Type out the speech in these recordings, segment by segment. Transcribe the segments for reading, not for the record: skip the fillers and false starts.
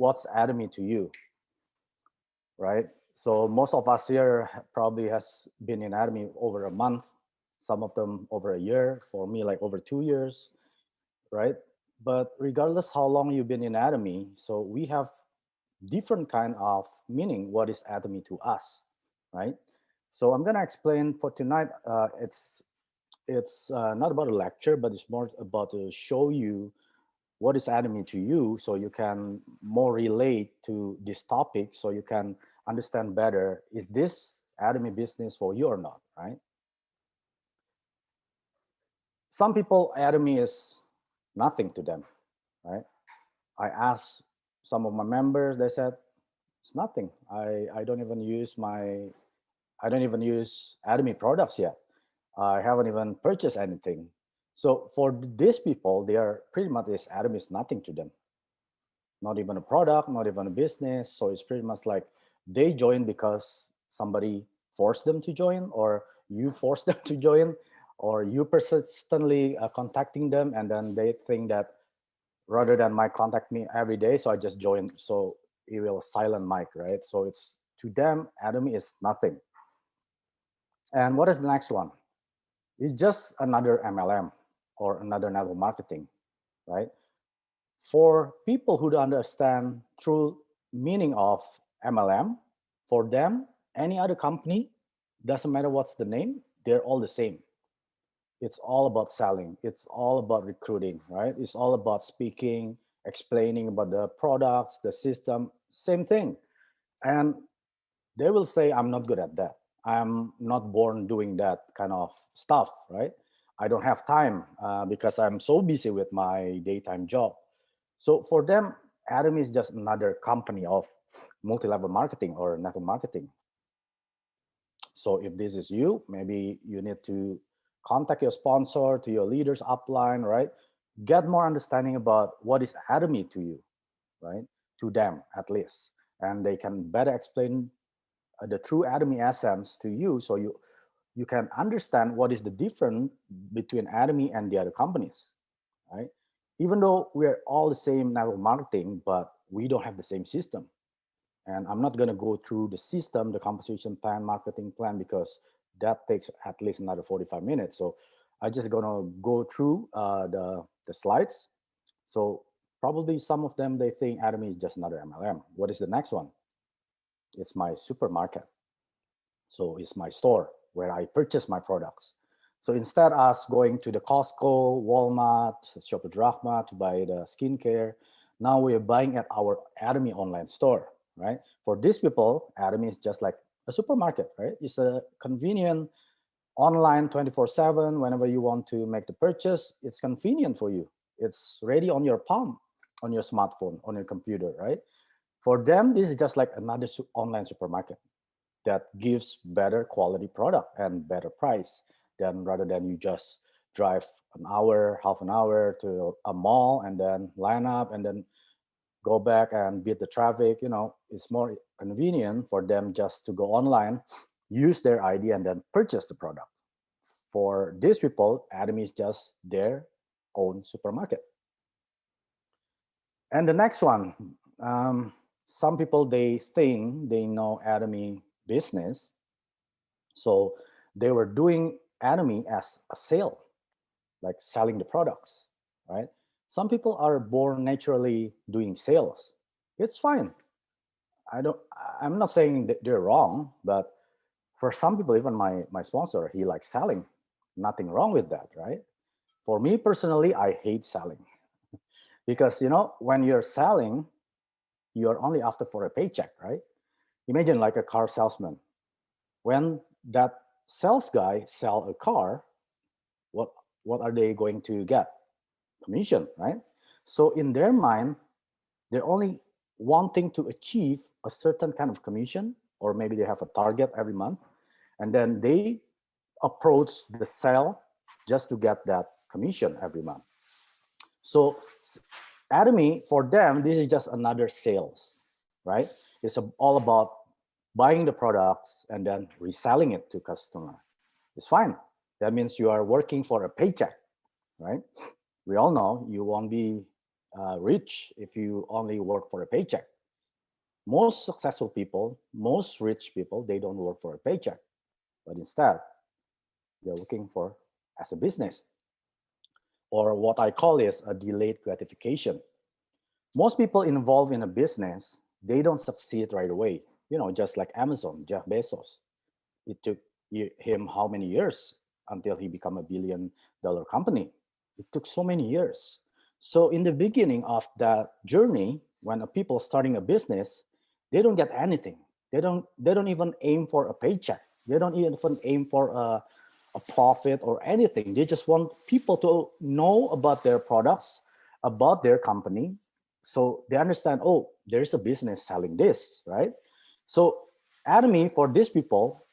what's ATOMY to you, right? So most of us here probably has been in ATOMY over a month, some of them over a year, for me like over 2 years, right? But regardless how long you've been in ATOMY, so we have different kind of meaning what is ATOMY to us, right? So I'm gonna explain for tonight. It's not about a lecture, but it's more about to show you what is ATOMY to you, so you can more relate to this topic, so you can understand better, is this ATOMY business for you or not, right? Some people, ATOMY is nothing to them, right? I asked some of my members, they said, it's nothing. I don't even use I don't even use ATOMY products yet. I haven't even purchased anything. So for these people, they are pretty much this ATOMY is nothing to them. Not even a product, not even a business. So it's pretty much like they join because somebody forced them to join, or you forced them to join, or you persistently contacting them, and then they think that rather than my contact me every day, so I just join. So it will silent mic, right? So it's to them, ATOMY is nothing. And what is the next one? It's just another MLM or another network marketing, right? For people who don't understand true meaning of MLM, for them, any other company, doesn't matter what's the name, they're all the same. It's all about selling. It's all about recruiting, right? It's all about speaking, explaining about the products, the system, same thing. And they will say, I'm not good at that. I'm not born doing that kind of stuff, right? I don't have time because I'm so busy with my daytime job. So for them, ATOMY is just another company of multi-level marketing or network marketing. So if this is you, maybe you need to contact your sponsor, to your leaders upline, right? Get more understanding about what is ATOMY to you, right? To them at least. And they can better explain the true ATOMY essence to you, so you can understand what is the difference between ATOMY and the other companies, right? Even though we're all the same network marketing, but we don't have the same system. And I'm not going to go through the system, the compensation plan, marketing plan, because that takes at least another 45 minutes. So I just going to go through the slides. So probably some of them, they think ATOMY is just another MLM. What is the next one? It's my supermarket. So it's my store where I purchase my products. So instead of us going to the Costco, Walmart, Shopper Drachma to buy the skincare, now we're buying at our ATOMY online store, right? For these people, ATOMY is just like a supermarket, right? It's a convenient online 24/7. Whenever you want to make the purchase, it's convenient for you. It's ready on your palm, on your smartphone, on your computer, right? For them, this is just like another online supermarket that gives better quality product and better price than rather than you just drive an hour, half an hour to a mall and then line up and then go back and beat the traffic. It's more convenient for them just to go online, use their ID, and then purchase the product. For these people, ATOMY is just their own supermarket. And the next one, some people, they think they know ATOMY business. So they were doing ATOMY as a sale, like selling the products, right? Some people are born naturally doing sales. It's fine. I'm not saying that they're wrong, but for some people, even my sponsor, he likes selling. Nothing wrong with that, right? For me personally, I hate selling because when you're selling, you're only after for a paycheck, right? Imagine like a car salesman. When that sales guy sell a car, what are they going to get? Commission, right? So in their mind, they're only wanting to achieve a certain kind of commission, or maybe they have a target every month, and then they approach the sale just to get that commission every month. So ATOMY, for them, this is just another sales, right? It's all about buying the products and then reselling it to customer. It's fine. That means you are working for a paycheck, right? We all know you won't be rich if you only work for a paycheck. Most successful people, most rich people, they don't work for a paycheck, but instead they're looking for as a business, or what I call is a delayed gratification. Most people involved in a business, they don't succeed right away. Just like Amazon, Jeff Bezos. It took him how many years until he became a $1 billion company? It took so many years. So in the beginning of that journey, when a people starting a business, they don't get anything. They don't even aim for a paycheck. They don't even aim for a profit or anything. They just want people to know about their products, about their company, so they understand, oh, there's a business selling this, right? So Atomy, for these people,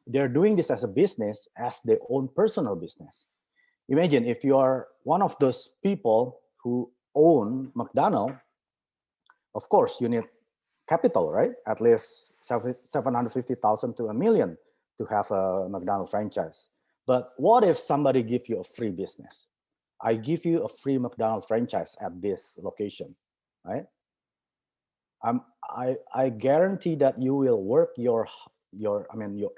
they're doing this as a business, as their own personal business. Imagine if you are one of those people who own McDonald's. Of course, you need capital, right? At least 750,000 to a million to have a McDonald's franchise. But what if somebody give you a free business? I give you a free McDonald's franchise at this location, right? I guarantee that you will work your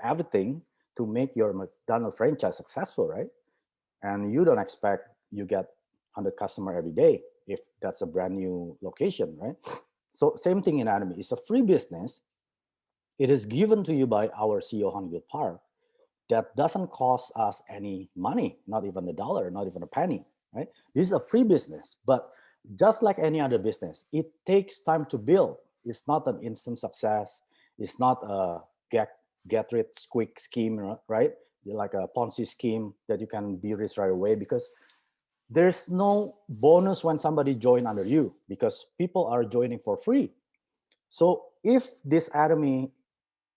everything to make your McDonald's franchise successful, right? And you don't expect you get 100 customer every day if that's a brand new location, right? So same thing in Anime. It's a free business. It is given to you by our CEO Hangul Park that doesn't cost us any money, not even a dollar, not even a penny, right? This is a free business, but just like any other business, it takes time to build. It's not an instant success. It's not a get rich quick scheme, right? Like a Ponzi scheme that you can be rich right away, because there's no bonus when somebody join under you, because people are joining for free. So if this Atomy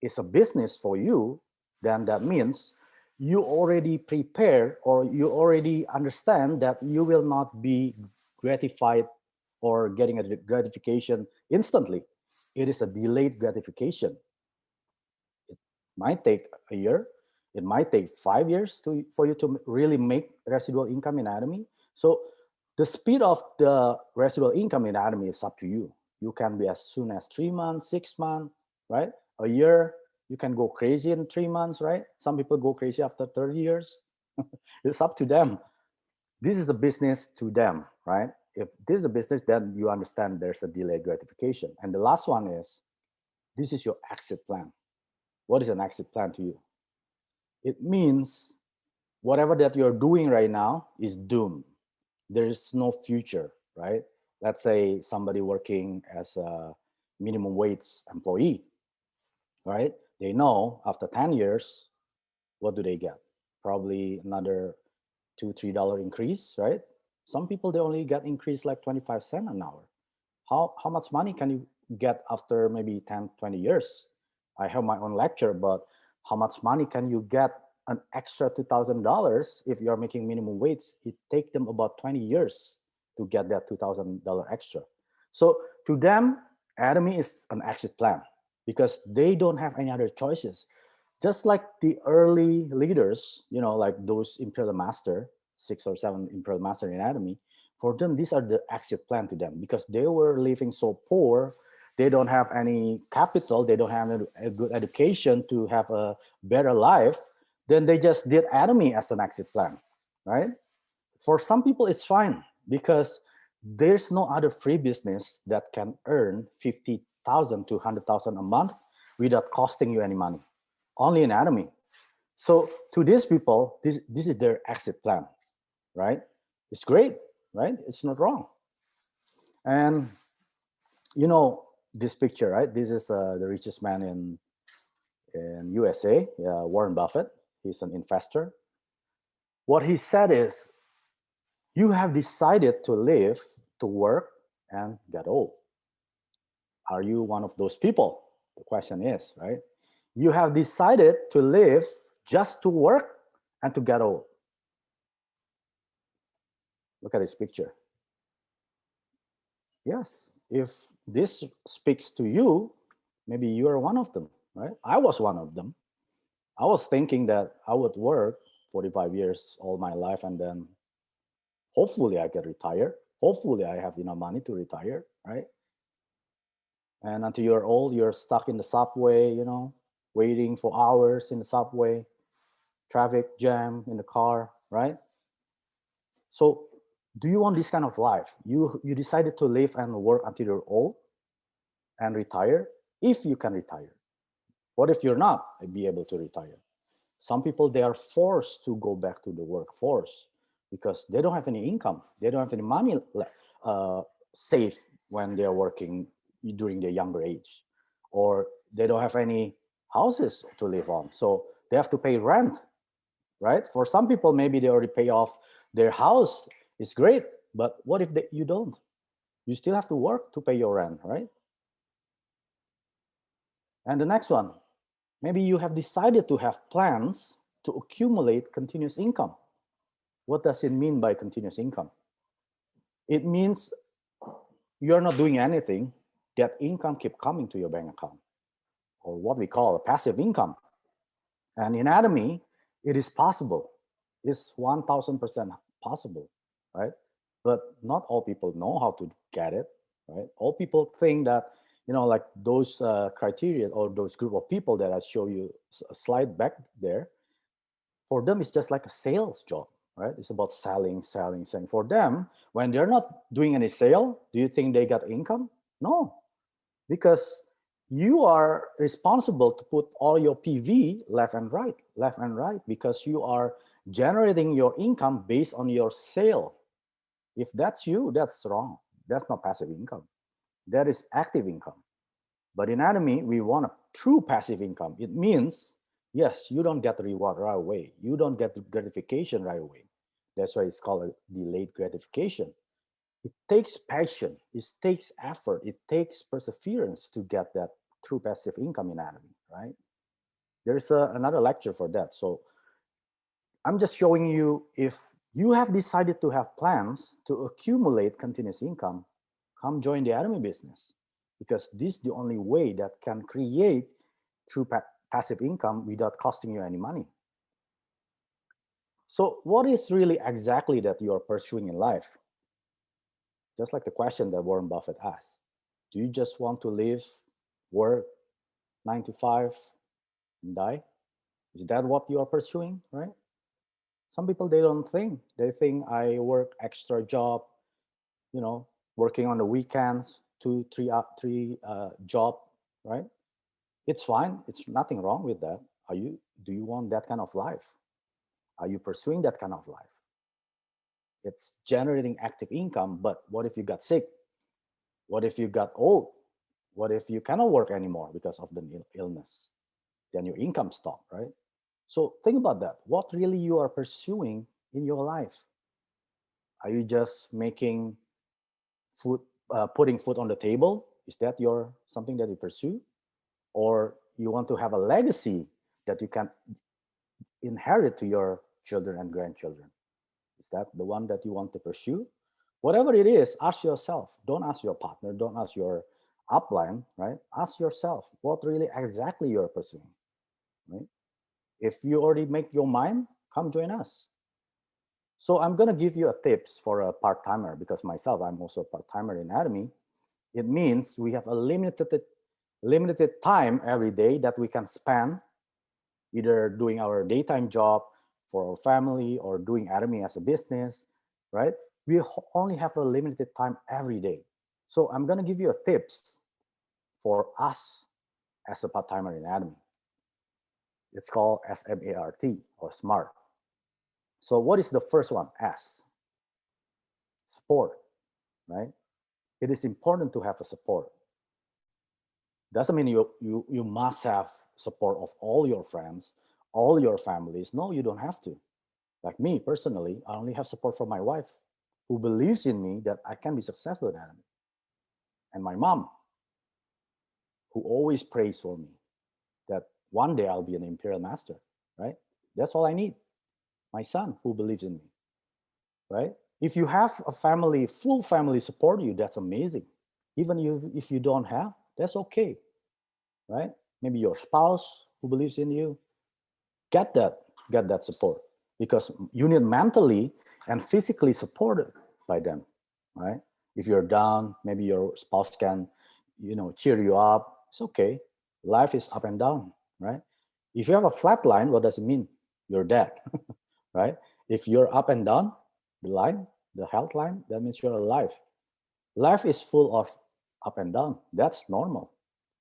is a business for you, then that means you already prepare, or you already understand that you will not be gratified or getting a gratification instantly. It is a delayed gratification. It might take a year. It might take 5 years for you to really make residual income in Atomy. So the speed of the residual income in Atomy is up to you. You can be as soon as 3 months, 6 months, right? A year. You can go crazy in 3 months, right? Some people go crazy after 30 years. It's up to them. This is a business to them, right? If this is a business, then you understand there's a delayed gratification. And the last one is, this is your exit plan. What is an exit plan to you? It means whatever that you're doing right now is doomed. There is no future, right? Let's say somebody working as a minimum wage employee, right? They know after 10 years, what do they get? Probably another $2, $3 increase, right? Some people, they only get increase like 25 cents an hour. How much money can you get after maybe 10, 20 years? I have my own lecture, but how much money can you get an extra $2,000 if you're making minimum wage? It take them about 20 years to get that $2,000 extra. So to them, Atomy is an exit plan, because they don't have any other choices. Just like the early leaders, like those imperial master, 6 or 7 imperial master in Atomy, for them, these are the exit plan to them, because they were living so poor. They don't have any capital. They don't have a good education to have a better life. Then they just did Atomy as an exit plan, right? For some people, it's fine, because there's no other free business that can earn 50,000 to 100,000 a month without costing you any money. Only in Atomy. So to these people, this is their exit plan, right? It's great, right? It's not wrong. And this picture, right? This is the richest man in USA, Warren Buffett. He's an investor. What he said is, you have decided to live, to work, and get old. Are you one of those people? The question is, right? You have decided to live just to work and to get old. Look at this picture. Yes, if this speaks to you, maybe you are one of them, right? I was one of them. I was thinking that I would work 45 years all my life, and then hopefully I get retired. Hopefully, I have enough money to retire, right? And until you're old, you're stuck in the subway, waiting for hours in the subway, traffic jam in the car, right? So, do you want this kind of life? You decided to live and work until you're old and retire, if you can retire. What if you're not be able to retire? Some people, they are forced to go back to the workforce because they don't have any income. They don't have any money saved when they are working during their younger age, or they don't have any houses to live on. So they have to pay rent, right? For some people, maybe they already pay off their house. It's great, but what if you don't? You still have to work to pay your rent, right? And the next one, maybe you have decided to have plans to accumulate continuous income. What does it mean by continuous income? It means you're not doing anything, that income keep coming to your bank account, or what we call a passive income. And in ATOMY, it is possible. It's 1000% possible, right? But not all people know how to get it, right? All people think that, like those criteria or those group of people that I show you a slide back there, for them, it's just like a sales job, right? It's about selling, selling, selling. For them, when they're not doing any sale, do you think they got income? No, because you are responsible to put all your PV left and right, because you are generating your income based on your sale. If that's you, that's wrong. That's not passive income. That is active income. But in ATOMY, we want a true passive income. It means, yes, you don't get the reward right away. You don't get the gratification right away. That's why it's called a delayed gratification. It takes passion, it takes effort, it takes perseverance to get that true passive income in ATOMY, right? There's another lecture for that. So I'm just showing you, if you have decided to have plans to accumulate continuous income, come join the ATOMY business, because this is the only way that can create true passive income without costing you any money. So what is really exactly that you are pursuing in life? Just like the question that Warren Buffett asked. Do you just want to live, work 9 to 5, and die? Is that what you are pursuing, right? Some people, they don't think. They think I work extra job, working on the weekends, three job, right? It's fine. It's nothing wrong with that. Do you want that kind of life? Are you pursuing that kind of life? It's generating active income, but what if you got sick? What if you got old? What if you cannot work anymore because of the illness? Then your income stopped, right? So think about that. What really you are pursuing in your life? Are you just making food, putting food on the table? Is that something that you pursue? Or you want to have a legacy that you can inherit to your children and grandchildren? Is that the one that you want to pursue? Whatever it is, ask yourself. Don't ask your partner. Don't ask your upline, right? Ask yourself what really exactly you're pursuing, right? If you already make your mind, come join us. So I'm going to give you a tips for a part-timer, because myself, I'm also a part-timer in ATOMY. It means we have a limited time every day that we can spend either doing our daytime job for our family or doing ATOMY as a business, right? We only have a limited time every day. So I'm going to give you a tips for us as a part-timer in ATOMY. It's called SMART, or SMART. So what is the first one? S, support, right? It is important to have a support. Doesn't mean you must have support of all your friends, all your families. No, you don't have to. Like me personally, I only have support from my wife, who believes in me that I can be successful in ATOMY, and my mom, who always prays for me that one day I'll be an imperial master, right? That's all I need. My son, who believes in me, right? If you have a family, full family support you, that's amazing. Even if you don't have, that's okay, right? Maybe your spouse who believes in you, get that support, because you need mentally and physically supported by them. right? If you're down, maybe your spouse can, cheer you up. It's okay. Life is up and down, right? If you have a flat line, what does it mean? You're dead, right? If you're up and down, the line, the health line, that means you're alive. Life is full of up and down. That's normal.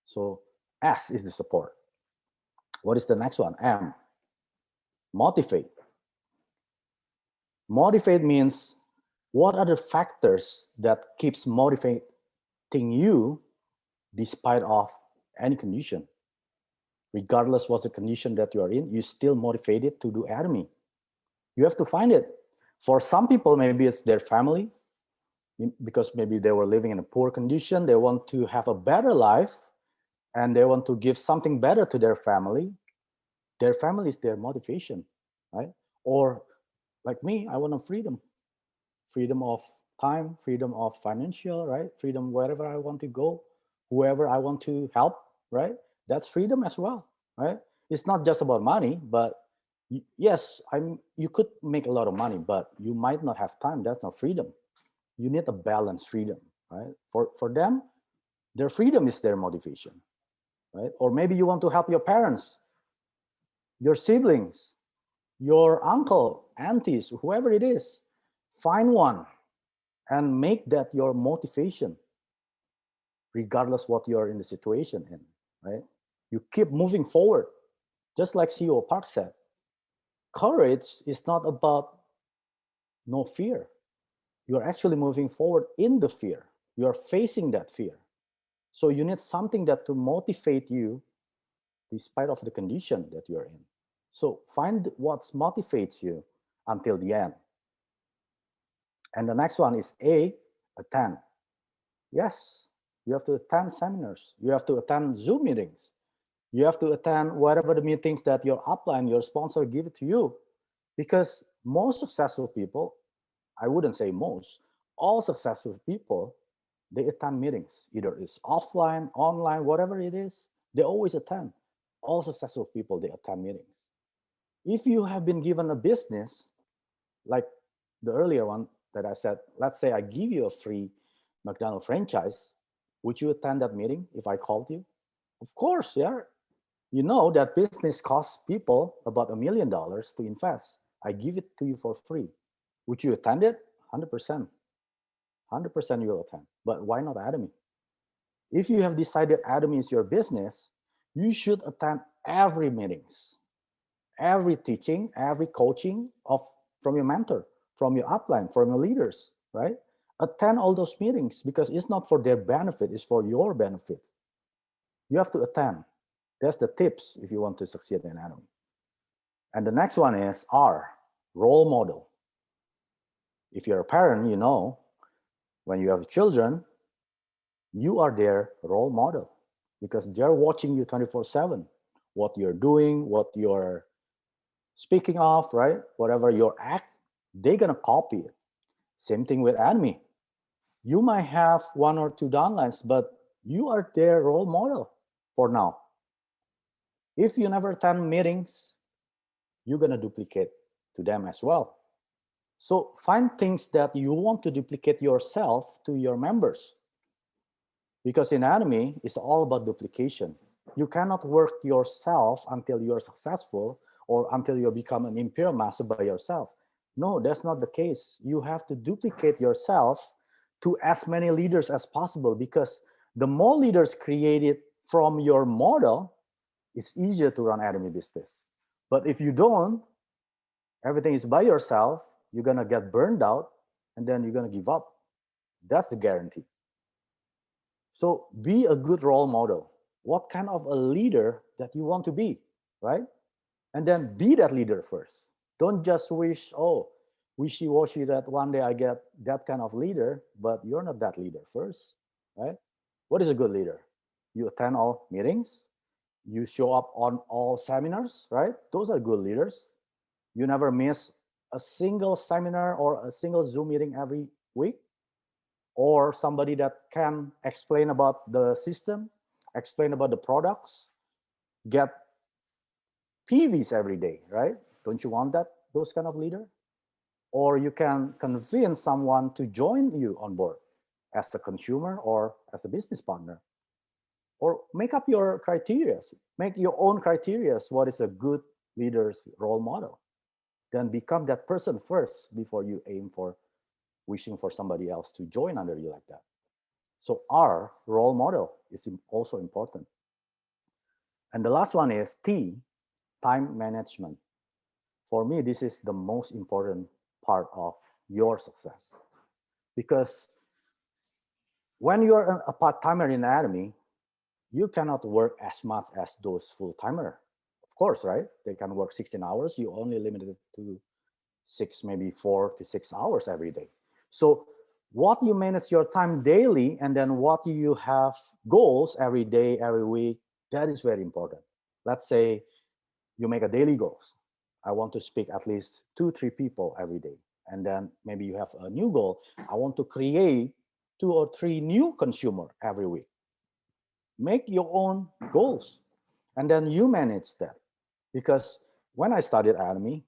So S is the support. What is the next one? M, motivate. Motivate means what are the factors that keeps motivating you despite of any condition. Regardless what's the condition that you are in, you're still motivated to do ATOMY. You have to find it. For some people, maybe it's their family, because maybe they were living in a poor condition. They want to have a better life and they want to give something better to their family. Their family is their motivation, right? Or like me, I want a freedom of time, freedom of financial, right? Freedom wherever I want to go, whoever I want to help, right? That's freedom as well, right? It's not just about money, but yes, you could make a lot of money, but you might not have time. That's not freedom. You need a balanced freedom, right? For them, their freedom is their motivation, right? Or maybe you want to help your parents, your siblings, your uncle, aunties, whoever it is. Find one and make that your motivation, regardless what you're in the situation in, right? You keep moving forward. Just like CEO Park said, courage is not about no fear. You're actually moving forward in the fear. You're facing that fear. So you need something that to motivate you despite of the condition that you're in. So find what motivates you until the end. And the next one is A, attend. Yes, you have to attend seminars. You have to attend Zoom meetings. You have to attend whatever the meetings that your upline, your sponsor give it to you. Because most successful people, I wouldn't say most, all successful people, they attend meetings. Either it's offline, online, whatever it is, they always attend. All successful people, they attend meetings. If you have been given a business, like the earlier one that I said, let's say I give you a free McDonald's franchise, would you attend that meeting if I called you? Of course, yeah. You know that business costs people about $1 million to invest. I give it to you for free. Would you attend it? 100%. 100% you'll attend. But why not ATOMY? If you have decided ATOMY is your business, you should attend every meetings, every teaching, every coaching from your mentor, from your upline, from your leaders, right? Attend all those meetings because it's not for their benefit, it's for your benefit. You have to attend. That's the tips if you want to succeed in ATOMY. And the next one is R, role model. If you're a parent, you know, when you have children, you are their role model because they're watching you 24/7. What you're doing, what you're speaking of, right? Whatever your act, they're gonna copy it. Same thing with ATOMY. You might have one or two downlines, but you are their role model for now. If you never attend meetings, you're gonna duplicate to them as well. So find things that you want to duplicate yourself to your members. Because in ATOMY, it's all about duplication. You cannot work yourself until you're successful or until you become an imperial master by yourself. No, that's not the case. You have to duplicate yourself to as many leaders as possible because the more leaders created from your model, it's easier to run ATOMY business. But if you don't, everything is by yourself, you're gonna get burned out and then you're gonna give up. That's the guarantee. So be a good role model. What kind of a leader that you want to be, right? And then be that leader first. Don't just wish, oh, wishy-washy that one day I get that kind of leader, but you're not that leader first, right? What is a good leader? You attend all meetings, you show up on all seminars, right? Those are good leaders. You never miss a single seminar or a single Zoom meeting every week, or somebody that can explain about the system, explain about the products, get PVs every day, right? Don't you want that, those kind of leader? or you can convince someone to join you on board as a consumer or as a business partner, or make up your criteria, make your own criteria. What is a good leader's role model? Then become that person first before you aim for wishing for somebody else to join under you like that. So our role model is also important. And the last one is T, time management. For me, this is the most important part of your success, because when you're a part-timer in ATOMY, you cannot work as much as those full-timer. Of course, right? They can work 16 hours. You only limited it to six, maybe 4 to 6 hours every day. So what you manage your time daily, and then what you have goals every day, every week, that is very important. Let's say you make a daily goals. I want to speak at least 2, 3 people every day. And then maybe you have a new goal. I want to create 2 or 3 new consumer every week. Make your own goals, and then you manage that. Because when I started ATOMY,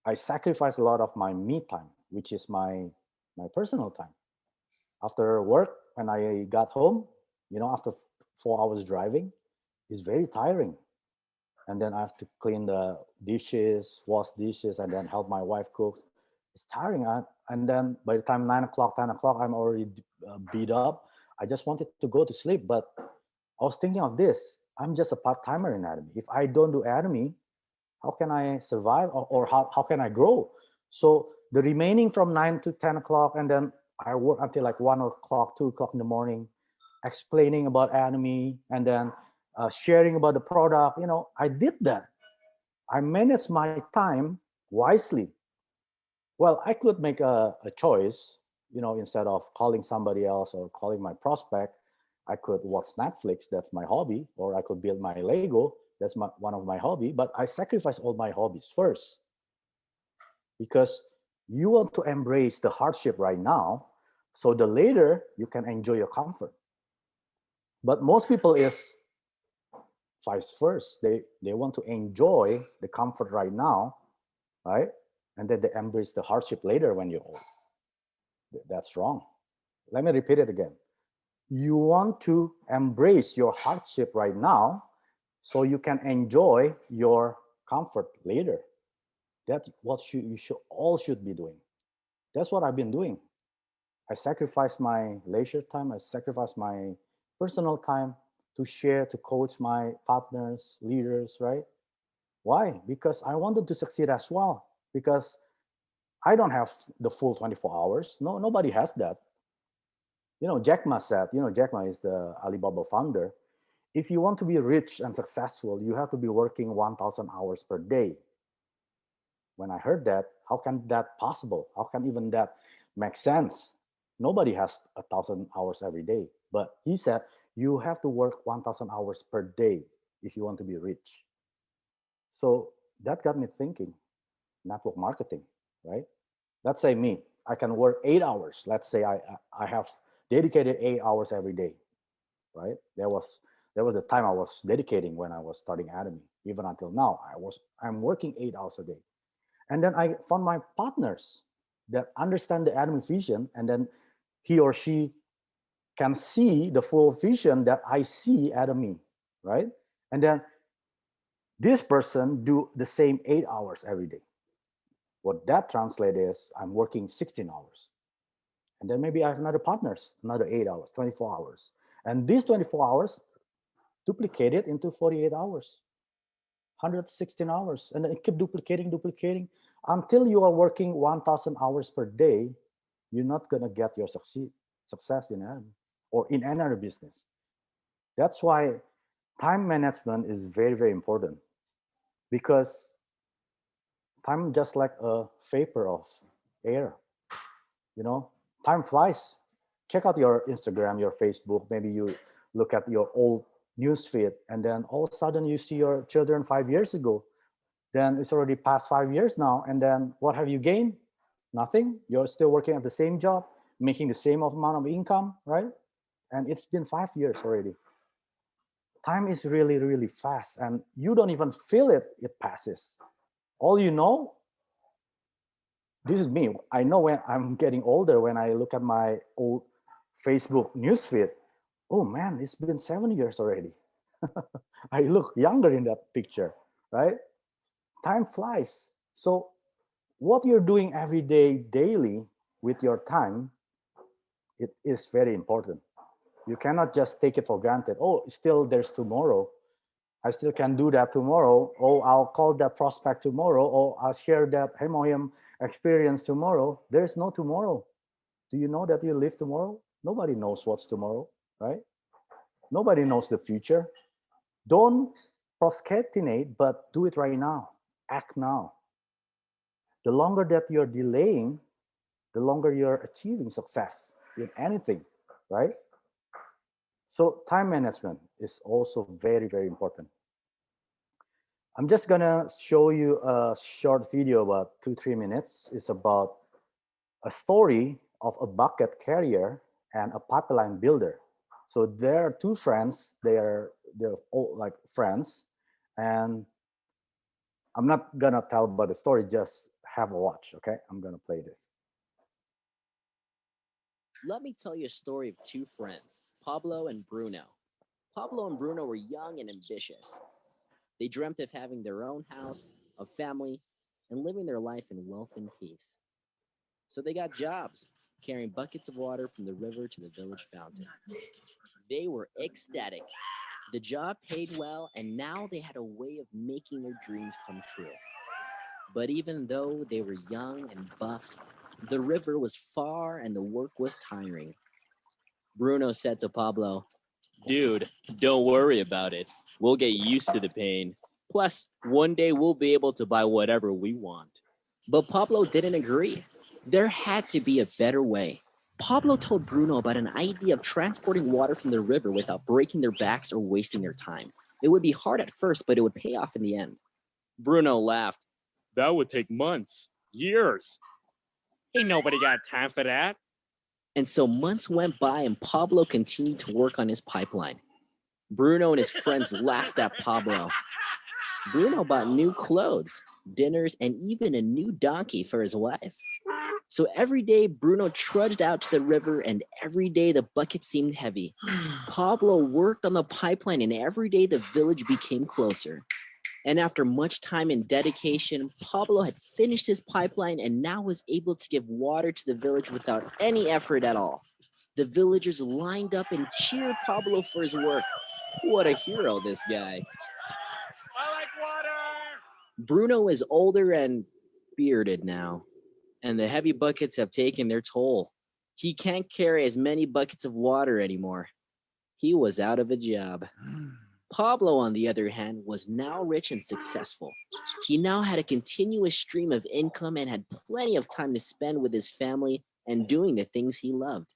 I sacrificed a lot of my me time, which is my personal time. After work, when I got home, after 4 hours driving, it's very tiring. And then I have to clean the dishes, wash dishes, and then help my wife cook. It's tiring. And then by the time 9 o'clock, 10 o'clock, I'm already beat up. I just wanted to go to sleep. But I was thinking of this. I'm just a part-timer in ATOMY. If I don't do ATOMY, how can I survive, or how can I grow? So the remaining from 9 to 10 o'clock, and then I work until like 1 o'clock, 2 o'clock in the morning, explaining about ATOMY, and then sharing about the product. I did that. I managed my time wisely. Well, I could make a choice, instead of calling somebody else or calling my prospect, I could watch Netflix, that's my hobby, or I could build my Lego, that's one of my hobby. But I sacrifice all my hobbies first, because you want to embrace the hardship right now, so the later you can enjoy your comfort. But most people is vice versa. They want to enjoy the comfort right now, right? And then they embrace the hardship later when you're old. That's wrong. Let me repeat it again. You want to embrace your hardship right now so you can enjoy your comfort later. That's what you should all should be doing. That's what I've been doing. I sacrifice my leisure time. I sacrifice my personal time to share, to coach my partners, leaders, right? Why? Because I wanted to succeed as well. Because I don't have the full 24 hours. No, nobody has that. Jack Ma said, Jack Ma is the Alibaba founder. If you want to be rich and successful, you have to be working 1,000 hours per day. When I heard that, how can that possible? How can even that make sense? Nobody has 1,000 hours every day. But he said, you have to work 1,000 hours per day if you want to be rich. So that got me thinking, network marketing, right? Let's say me, I can work 8 hours. Let's say I have dedicated 8 hours every day, right? There was the time I was dedicating when I was starting ATOMY. Even until now, I'm working 8 hours a day. And then I found my partners that understand the ATOMY vision, and then he or she can see the full vision that I see ATOMY, right? And then this person do the same 8 hours every day. What that translates is I'm working 16 hours. And then maybe I have another partners, another 8 hours, 24 hours. And these 24 hours duplicated into 48 hours, 116 hours. And then it keep duplicating until you are working 1,000 hours per day. You're not going to get your success in ATOMY or in any other business. That's why time management is very, very important, because time just like a vapor of air. you know Time flies. Check out your Instagram, your Facebook. Maybe you look at your old news feed, and then all of a sudden you see your children 5 years ago. Then it's already past 5 years now, and then what have you gained? Nothing. You're still working at the same job, making the same amount of income, right? And it's been 5 years already. Time is really, really fast, and you don't even feel it passes. All you know, This is me. I know when I'm getting older, when I look at my old Facebook newsfeed, oh man, it's been 7 years already. I look younger in that picture, right? Time flies. So what you're doing every day, daily with your time, it is very important. You cannot just take it for granted. Oh, still there's tomorrow. I still can do that tomorrow. Oh, I'll call that prospect tomorrow. Oh, I'll share that MOM experience tomorrow. There's no tomorrow. Do you know that you live tomorrow? Nobody knows what's tomorrow, right? Nobody knows the future. Don't procrastinate, but do it right now. Act now. The longer that you're delaying, the longer you're achieving success in anything, right? So time management is also very, very important. I'm just gonna show you a short video about 2, 3 minutes. It's about a story of a bucket carrier and a pipeline builder. So there are two friends. They're all like friends, and I'm not gonna tell about the story. Just have a watch, okay? I'm gonna play this. Let me tell you a story of two friends, Pablo and Bruno. Pablo and Bruno were young and ambitious. They dreamt of having their own house, a family, and living their life in wealth and peace. So they got jobs, carrying buckets of water from the river to the village fountain. They were ecstatic. The job paid well, and now they had a way of making their dreams come true. But even though they were young and buff, the river was far and the work was tiring. Bruno said to Pablo, "Dude, don't worry about it. We'll get used to the pain. Plus, one day we'll be able to buy whatever we want." But Pablo didn't agree. There had to be a better way. Pablo told Bruno about an idea of transporting water from the river without breaking their backs or wasting their time. It would be hard at first, but it would pay off in the end. Bruno laughed. "That would take months, years. Ain't nobody got time for that." And so months went by and Pablo continued to work on his pipeline. Bruno and his friends laughed at Pablo. Bruno bought new clothes, dinners, and even a new donkey for his wife. So every day, Bruno trudged out to the river, and every day the bucket seemed heavy. Pablo worked on the pipeline, and every day the village became closer. And after much time and dedication, Pablo had finished his pipeline and now was able to give water to the village without any effort at all. The villagers lined up and cheered Pablo for his work. What a hero, this guy. I like water. Bruno is older and bearded now, and the heavy buckets have taken their toll. He can't carry as many buckets of water anymore. He was out of a job. Pablo, on the other hand, was now rich and successful. He now had a continuous stream of income and had plenty of time to spend with his family and doing the things he loved.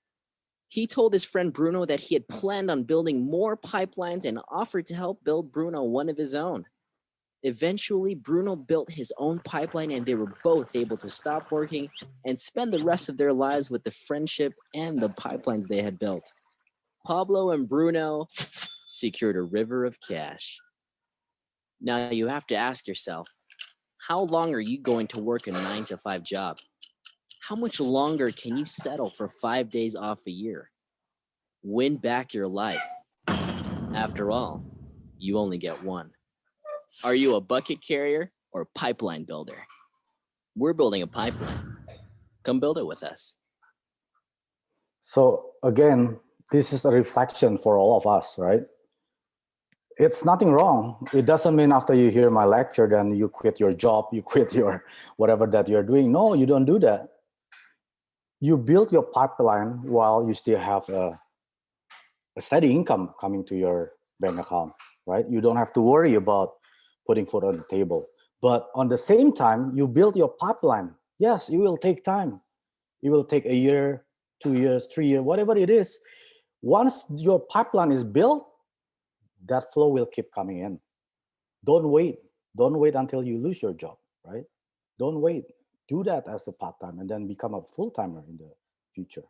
He told his friend Bruno that he had planned on building more pipelines and offered to help build Bruno one of his own. Eventually, Bruno built his own pipeline and they were both able to stop working and spend the rest of their lives with the friendship and the pipelines they had built. Pablo and Bruno secured a river of cash. Now you have to ask yourself, how long are you going to work a 9 to 5 job? How much longer can you settle for 5 days off a year? Win back your life. After all, you only get one. Are you a bucket carrier or pipeline builder? We're building a pipeline. Come build it with us. So again, this is a reflection for all of us, right? It's nothing wrong. It doesn't mean after you hear my lecture, then you quit your job, you quit your whatever that you're doing. No, you don't do that. You build your pipeline while you still have a steady income coming to your bank account, right? You don't have to worry about putting food on the table. But on the same time, you build your pipeline. Yes, it will take time. It will take a year, 2 years, 3 years, whatever it is. Once your pipeline is built, that flow will keep coming in. Don't wait. Don't wait until you lose your job, right? Don't wait. Do that as a part time and then become a full timer in the future.